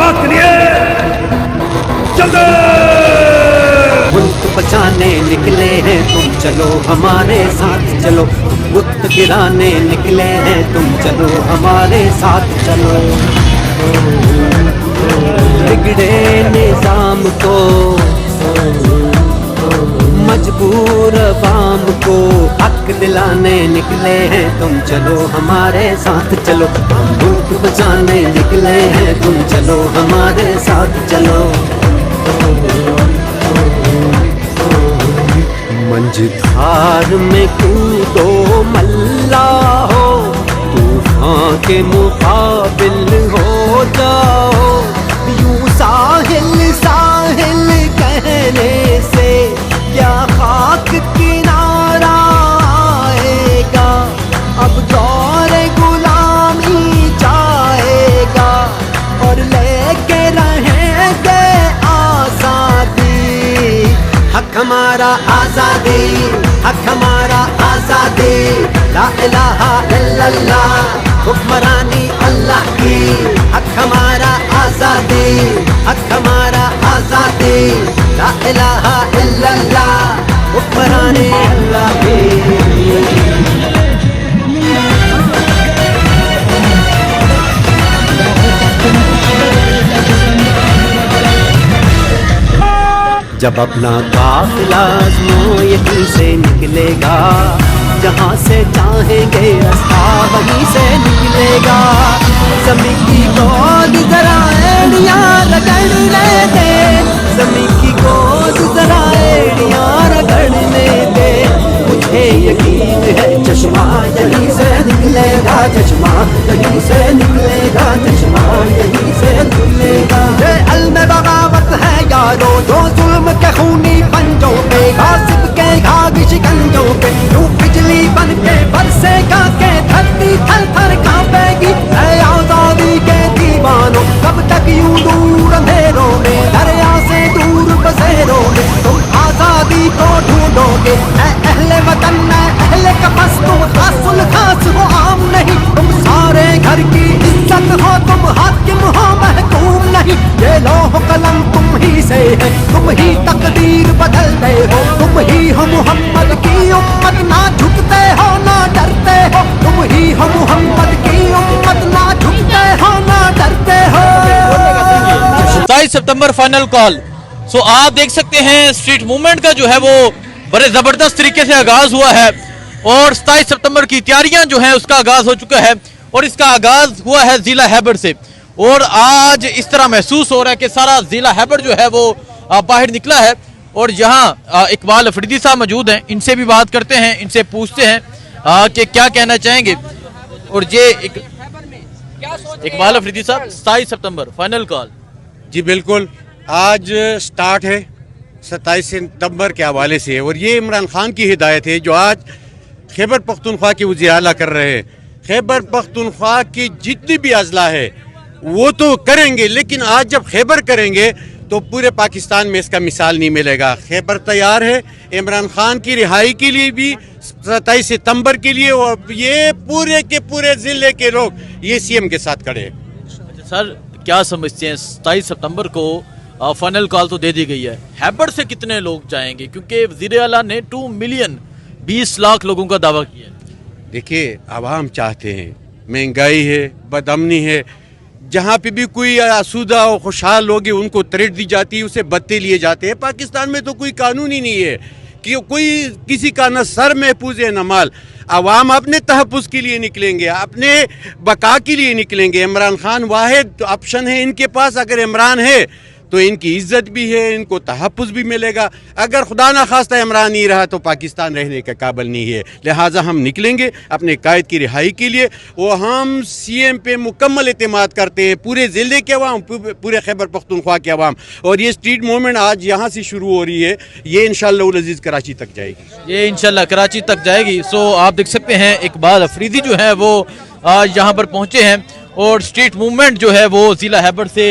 मुस्तफा के लिए जल्दी। मुल्क बचाने निकले हैं तुम चलो हमारे साथ चलो, बुत गिराने निकले हैं तुम चलो हमारे साथ चलो। बिगड़े निजाम को मजबूर अवाम को हक दिलाने निकले हैं तुम चलो हमारे साथ चलो। हम मुल्क बचाने निकले हैं तुम चलो हमारे साथ चलो। मंझधार में कूदो मल्ला हो, तूफान के मुकाबिल हो जाओ। यूं साहिल साहिल कहने से क्या खाक किनारा आएगा, अब दौर गुलामी जाएगा और लेके रहेंगे आजादी। हक हमारा आजादी, हक हमारा आजादी, ला इलाहा इल्लल्लाह हुक्मरानी अल्लाह की। हक हमारा आजादी, हक हमारा आजादी, ला इलाहा इल्लल्लाह हुक्मरानी अल्लाह की। जब अपना काफिला आज़मो यहीं से निकलेगा, जहाँ से चाहेंगे रास्ता वहीं से निकलेगा। ज़मीं की गोद जरा एड़ियाँ रगड़ने दे, ज़मीं की गोद जरा एड़ियाँ रगड़ने दे। मुझे यकीन है चश्मा यहीं से निकलेगा, चश्मा यहीं से निकलेगा, चश्मा यहीं से निकलेगा। ये अलम बगावत है यारो जो जुल्म के खूनी पंजों पे, गासिब के घाघ शिकंजों पे, यूं बिजली बन के बरसेगा के धरती थर थर कांपेगी। ऐ आजादी के दीवानों कब तक यूं दूर अंधेरों में, दरिया से दूर बसेरों में तुम आजादी को ढूंढोगे। ऐ अहले वतन ऐ अहले कफस तुम खासुल खास हो आम नहीं, तुम सारे घर की इज्जत हो, तुम हाकिम हो महकूम नहीं। ये लौह कलम तुम ही से है, तुम ही तकदीर बदलते हो, तुम ही हो मोहम्मद की उम्मत, ना झुकते हो ना डरते हो। तुम ही हो मोहम्मद की उम्मत, ना झुकते हो ना डरते हो। 27 सितंबर फाइनल कॉल। सो आप देख सकते हैं स्ट्रीट मूवमेंट का जो है वो बड़े जबरदस्त तरीके से आगाज हुआ है और 27 सितंबर की तैयारियां जो है उसका आगाज हो चुका है और इसका आगाज हुआ है जिला हैबर से। और आज इस तरह महसूस हो रहा है कि सारा जिला हैबर जो है वो बाहर निकला है और यहाँ इकबाल अफरीदी साहब मौजूद हैं, इनसे भी बात करते हैं, इनसे पूछते हैं कि क्या कहना चाहेंगे। और ये इकबाल अफरीदी साहब 27 सितंबर फाइनल कॉल। जी बिल्कुल, आज स्टार्ट है 27 सितंबर के हवाले से और ये इमरान खान की हिदायत है जो आज खैबर पख्तूनख्वा के वज़ीर आला कर रहे हैं। खैबर पख्तूनख्वा की जितनी भी अजला है वो तो करेंगे, लेकिन आज जब खैबर करेंगे तो पूरे पाकिस्तान में इसका मिसाल नहीं मिलेगा। खैबर तैयार है इमरान खान की रिहाई के लिए भी 27 सितंबर के लिए, और ये पूरे के पूरे ज़िले के लोग ये सीएम के साथ खड़े हैं। अच्छा सर, क्या समझते हैं 27 सितंबर को फाइनल कॉल तो दे दी गई है, हैबर से कितने लोग जाएंगे? क्योंकि वज़ीर आला ने 2 मिलियन 20 लाख लोगों का दावा किया है। देखिए, आवाम चाहते हैं, महंगाई है, बदअमनी है, जहाँ पे भी कोई आसूदा और खुशहाल लोग हैं उनको तरेट दी जाती है, उसे बत्ते लिए जाते हैं। पाकिस्तान में तो कोई कानून ही नहीं है कि कोई किसी का न सर महफूज है न माल। आवाम अपने तहफ़्फ़ुज़ के लिए निकलेंगे, अपने बका के लिए निकलेंगे। इमरान खान वाहिद ऑप्शन है इनके पास। अगर इमरान है तो इनकी इज्जत भी है, इनको तहफ़्फ़ुज़ भी मिलेगा। अगर खुदा न खास्ता इमरान नहीं रहा तो पाकिस्तान रहने के काबिल नहीं है। लिहाजा हम निकलेंगे अपने कायद की रिहाई के लिए। वो हम सीएम पे मुकम्मल एतमाद करते हैं, पूरे ज़िले के अवाम, पूरे खैबर पख्तूनख्वा के अवाम। और ये स्ट्रीट मूवमेंट आज यहाँ से शुरू हो रही है, ये इंशाअल्लाह अज़ीज़ कराची तक जाएगी। ये इंशाल्लाह कराची तक जाएगी। सो आप देख सकते हैं इकबाल अफरीदी जो है वो यहाँ पर पहुँचे हैं और स्ट्रीट मूवमेंट जो है वो जिला हैबर से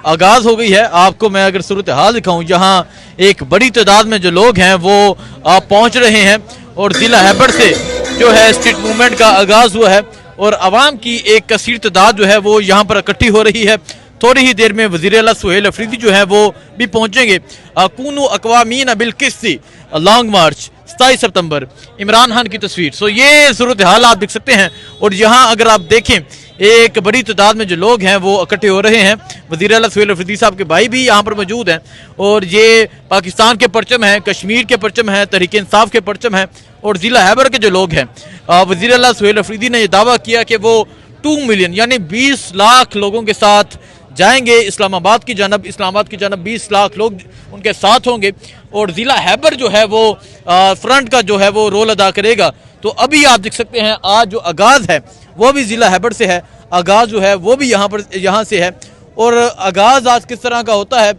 आगाज हो गई है। आपको मैं अगर सूरत हाल दिखाऊं, यहाँ एक बड़ी तादाद में जो लोग हैं वो पहुंच रहे हैं और जिला हैबर से जो है स्ट्रीट मूवमेंट का आगाज हुआ है और आवाम की एक कसीर तादाद जो है वो यहाँ पर इकट्ठी हो रही है। थोड़ी ही देर में वज़ीर आला सुहेल अफरीदी जो है वो भी पहुंचेंगे। कूनू अक़वामीन बिलक़िस्ति लॉन्ग मार्च 27 सितंबर, इमरान खान की तस्वीर। सो ये सूरत हाल आप देख सकते हैं। और यहाँ अगर आप देखें एक बड़ी तादाद में जो लोग हैं वो इकट्ठे हो रहे हैं। वज़ीर आला सुहेल अफरीदी साहब के भाई भी यहाँ पर मौजूद हैं और ये पाकिस्तान के परचम हैं, कश्मीर के परचम हैं, तहरीक इंसाफ के परचम हैं और ज़िला हैबर के जो लोग हैं। वज़ीर आला सुहेल अफरीदी ने यह दावा किया कि वो 2 मिलियन यानी 20 लाख लोगों के साथ जाएंगे इस्लामाबाद की जानब। इस्लामाबाद की जानब 20 लाख लोग उनके साथ होंगे और ज़िला हैबर जो है वो फ्रंट का जो है वो रोल अदा करेगा। तो अभी आप देख सकते हैं आज जो आगाज़ है वो भी ज़िला हैबर से है, आगाज़ जो है वो भी यहाँ से है। और आगाज़ आज किस तरह का होता है,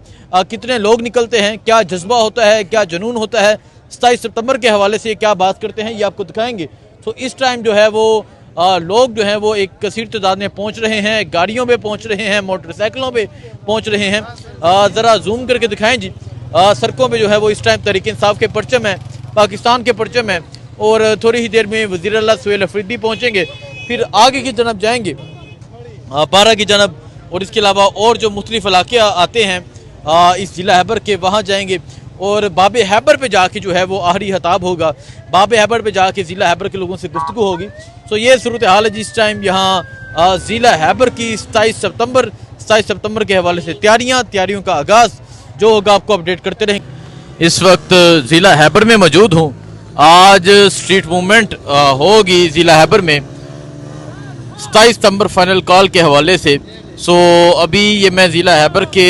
कितने लोग निकलते हैं, क्या जज्बा होता है, क्या जुनून होता है, 27 सितंबर के हवाले से क्या बात करते हैं ये आपको दिखाएंगे। तो इस टाइम जो है वो लोग जो हैं वो एक कसीर तादाद में पहुंच रहे हैं, गाड़ियों पे पहुंच रहे हैं, मोटरसाइकिलों पे पहुंच रहे हैं। ज़रा जूम करके दिखाएं जी। सड़कों पे जो है वो इस टाइम तहरीक इंसाफ के परचम है, पाकिस्तान के परचम है। और थोड़ी ही देर में वज़ीर आला सुहेल अफरीदी पहुंचेंगे, फिर आगे की जानब जाएंगे पारा की जानब। और इसके अलावा और जो मुख्तलिफ इलाके आते हैं इस ज़िला हैबर के, वहाँ जाएंगे और बाब हैबर पे जाके जो है वो आखिरी खिताब होगा। बाब हैबर पे जाके ज़िला हैबर के लोगों से गुफ्तगू होगी। सो ये सूरत हाल है जिस टाइम यहाँ ज़िला हैबर की 27 सितंबर के हवाले से तैयारियों का आगाज़ जो होगा आपको अपडेट करते रहेंगे। इस वक्त ज़िला हैबर में मौजूद हूँ। आज स्ट्रीट मूवमेंट होगी ज़िला हैबर में 27 सितंबर फाइनल कॉल के हवाले से। सो अभी ये मैं ज़िला हैबर के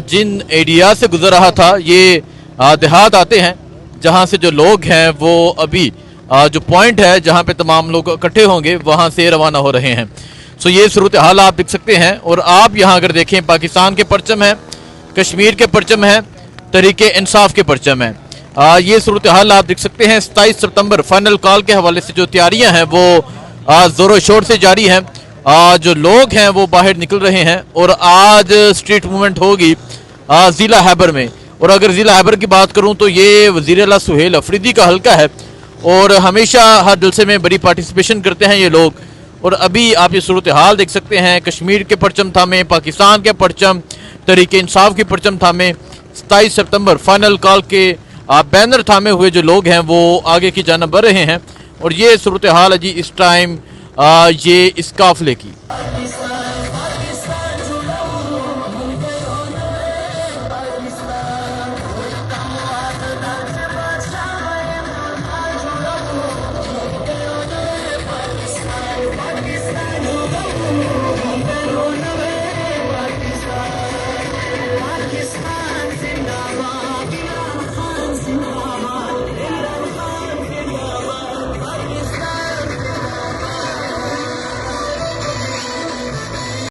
जिन एरिया से गुजर रहा था, ये देहात आते हैं जहाँ से जो लोग हैं वो अभी जो पॉइंट है जहाँ पे तमाम लोग इकट्ठे होंगे वहाँ से रवाना हो रहे हैं। सो ये सूरत हाल आप देख सकते हैं। और आप यहाँ अगर देखें पाकिस्तान के परचम है, कश्मीर के परचम है, तहरीक इंसाफ के परचम है। ये सूरत हाल आप देख सकते हैं। 27 सितंबर फाइनल कॉल के हवाले से जो तैयारियाँ हैं वो ज़ोरों शोर से जारी हैं। जो लोग हैं वो बाहर निकल रहे हैं और आज स्ट्रीट मूवमेंट होगी ज़िला हैबर में। और अगर ज़िला हैबर की बात करूं तो ये वज़ीर आला सुहेल अफरीदी का हल्का है और हमेशा हर जलसे में बड़ी पार्टिसिपेशन करते हैं ये लोग। और अभी आप ये सूरत हाल देख सकते हैं, कश्मीर के परचम थामे, पाकिस्तान के परचम, तहरीक इंसाफ के परचम थामे, 27 सितंबर फाइनल कॉल के बैनर थामे हुए जो लोग हैं वो आगे की जानब बढ़ रहे हैं। और ये सूरत हाल है जी इस टाइम ये इस काफिले की।